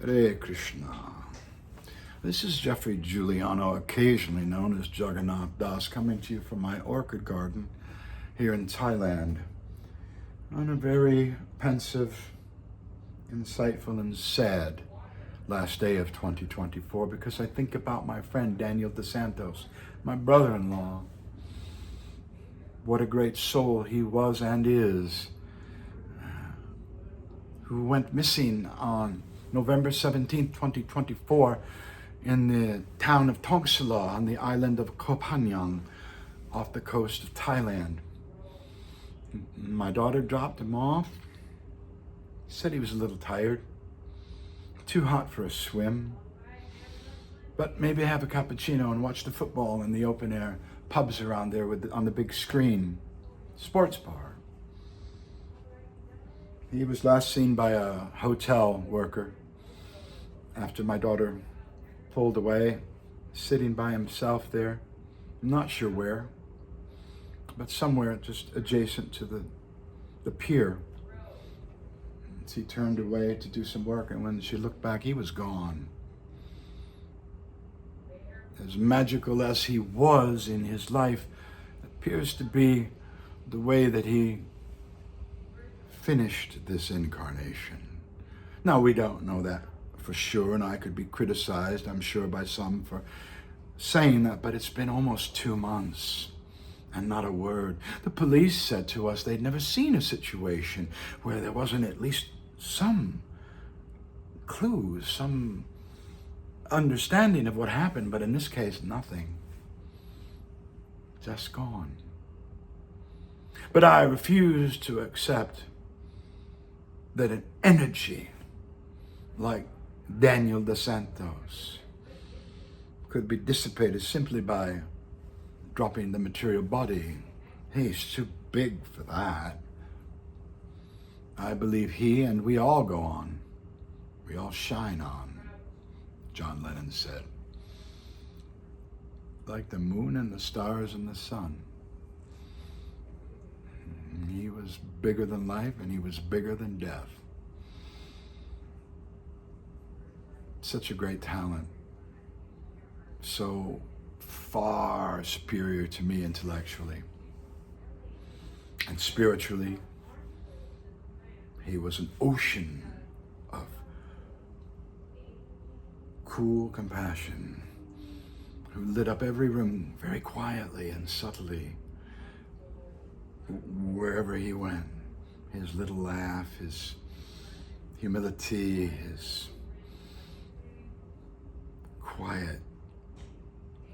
Hare Krishna. This is Jeffrey Giuliano, occasionally known as Jagannath Das, coming to you from my orchid garden here in Thailand on a very pensive, insightful, and sad last day of 2024 because I think about my friend Daniel Santos, my brother-in-law. What a great soul he was and is, who went missing on November 17, 2024 in the town of Tongsulo on the island of Koh Phangan off the coast of Thailand. My daughter dropped him off, said he was a little tired, too hot for a swim, but maybe have a cappuccino and watch the football in the open air pubs around there on the big screen, sports bar. He was last seen by a hotel worker after my daughter pulled away, sitting by himself there. I'm not sure where, but somewhere just adjacent to the pier. As he turned away to do some work, and when she looked back, he was gone. As magical as he was in his life, appears to be the way that he finished this incarnation. Now, we don't know that for sure, and I could be criticized, I'm sure, by some for saying that, but it's been almost 2 months and not a word. The police said to us they'd never seen a situation where there wasn't at least some clues, some understanding of what happened, but in this case, nothing. Just gone. But I refuse to accept that an energy like Daniel Santos could be dissipated simply by dropping the material body. He's too big for that. I believe he and we all go on. We all shine on, John Lennon said. Like the moon and the stars and the sun. He was bigger than life and he was bigger than death. Such a great talent. So far superior to me intellectually. And spiritually, he was an ocean of cool compassion who lit up every room very quietly and subtly wherever he went. His little laugh, his humility, his quiet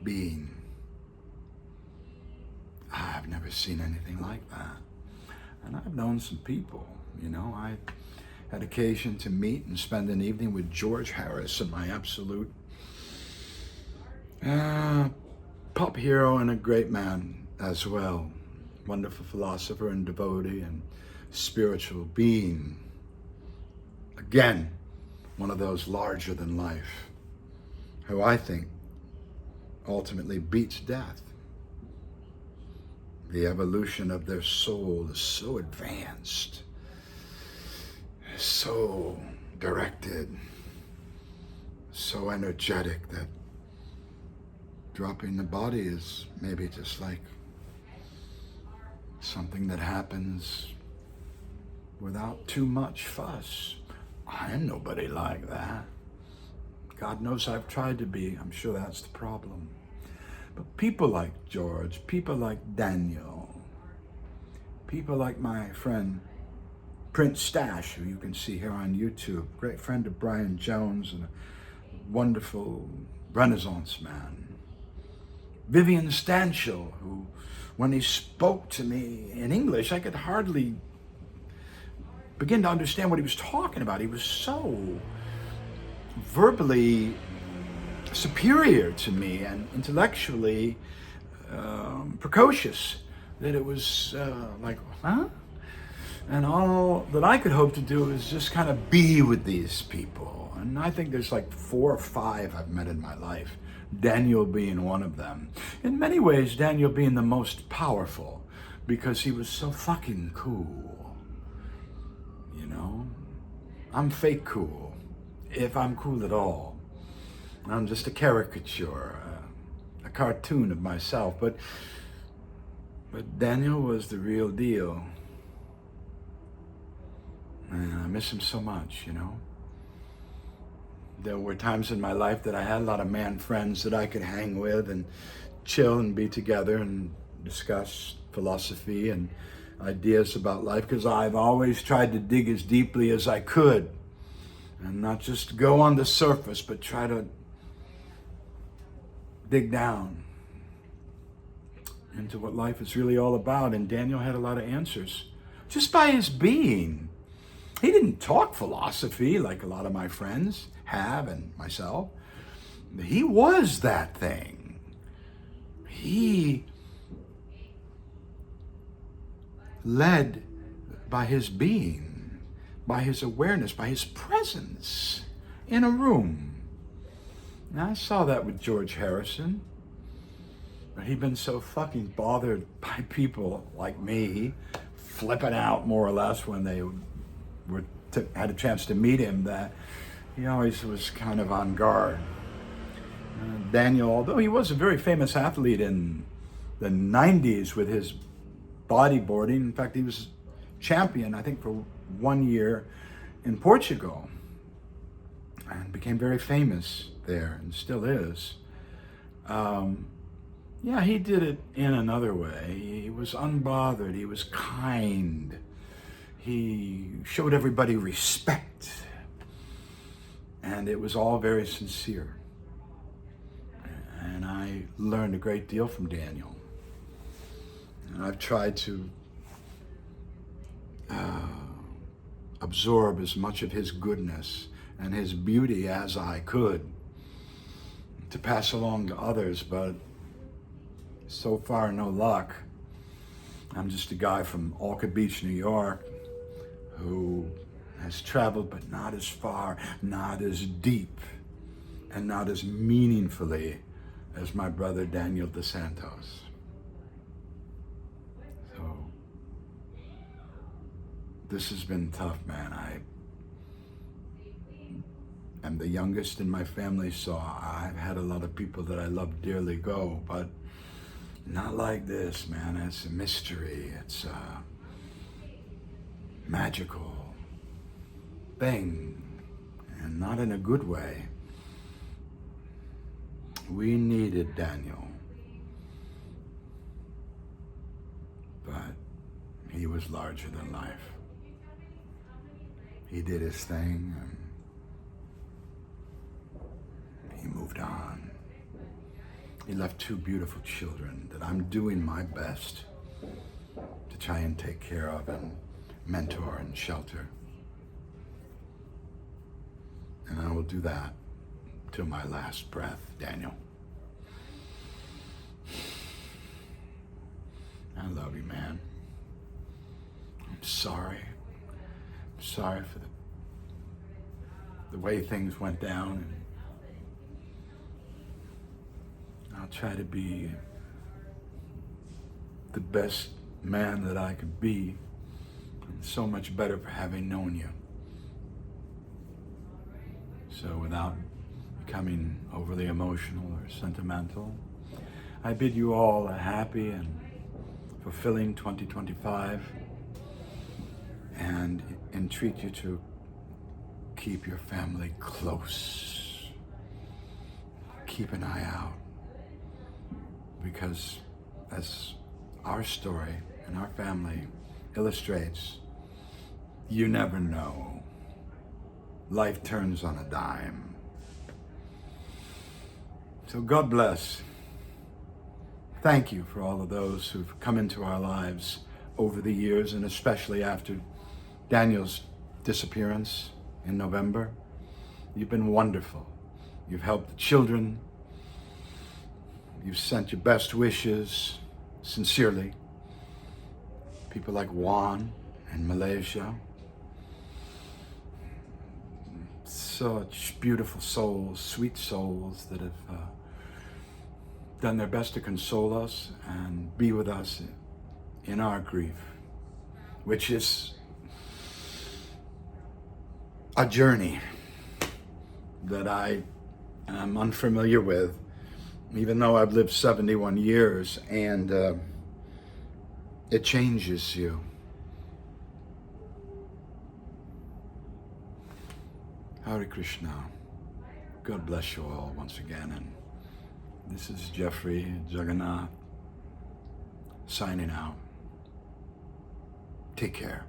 being. I've never seen anything like that. And I've known some people, I had occasion to meet and spend an evening with George Harrison, my absolute pop hero and a great man as well. Wonderful philosopher and devotee and spiritual being. Again, one of those larger than life, who I think ultimately beats death. The evolution of their soul is so advanced, so directed, so energetic that dropping the body is maybe just like something that happens without too much fuss. I'm nobody like that. God knows I've tried to be. I'm sure that's the problem. But people like George, people like Daniel, people like my friend Prince Stash, who you can see here on YouTube, great friend of Brian Jones and a wonderful Renaissance man. Vivian Stanshall, who, when he spoke to me in English, I could hardly begin to understand what he was talking about. He was so verbally superior to me and intellectually precocious that it was like, huh? And all that I could hope to do is just kind of be with these people. And I think there's like 4 or 5 I've met in my life, Daniel being one of them. In many ways, Daniel being the most powerful because he was so fucking cool. I'm fake cool. if I'm cool at all. I'm just a caricature, a cartoon of myself. But Daniel was the real deal. And I miss him so much, you know. There were times in my life that I had a lot of man friends that I could hang with and chill and be together and discuss philosophy and ideas about life, because I've always tried to dig as deeply as I could and not just go on the surface, but try to dig down into what life is really all about. And Daniel had a lot of answers just by his being. He didn't talk philosophy like a lot of my friends have and myself. He was that thing. He led by his being, by his awareness, by his presence in a room. Now, I saw that with George Harrison. But he'd been so fucking bothered by people like me flipping out more or less when they had a chance to meet him, that he always was kind of on guard. Daniel, although he was a very famous athlete in the 90s with his bodyboarding, in fact, he was champion, I think, for 1 year in Portugal, and became very famous there and still is. Yeah, he did it in another way. He was unbothered. He was kind. He showed everybody respect. And it was all very sincere. And I learned a great deal from Daniel. And I've tried to absorb as much of his goodness and his beauty as I could to pass along to others, but so far, no luck. I'm just a guy from Orchard Beach, New York, who has traveled, but not as far, not as deep, and not as meaningfully as my brother Daniel dos Santos. So, this has been tough, man. I am the youngest in my family, so I've had a lot of people that I love dearly go, but not like this, man. It's a mystery. It's a magical thing, and not in a good way. We needed Daniel, but he was larger than life. He did his thing, and he moved on. He left 2 beautiful children that I'm doing my best to try and take care of and mentor and shelter. And I will do that till my last breath, Daniel. I love you, man. I'm sorry. I'm sorry for the way things went down. And I'll try to be the best man that I could be. I'm so much better for having known you. So without becoming overly emotional or sentimental, I bid you all a happy and fulfilling 2025, and entreat you to keep your family close. Keep an eye out. Because as our story and our family illustrates, you never know. Life turns on a dime. So God bless. Thank you for all of those who've come into our lives over the years, and especially after Daniel's disappearance in November. You've been wonderful. You've helped the children. You've sent your best wishes, sincerely. People like Juan in Malaysia. Such beautiful souls, sweet souls that have done their best to console us and be with us in our grief, which is a journey. that I am unfamiliar with, even though I've lived 71 years, and it changes you. Hare Krishna. God bless you all once again. And this is Jeffrey Jagannath signing out. Take care.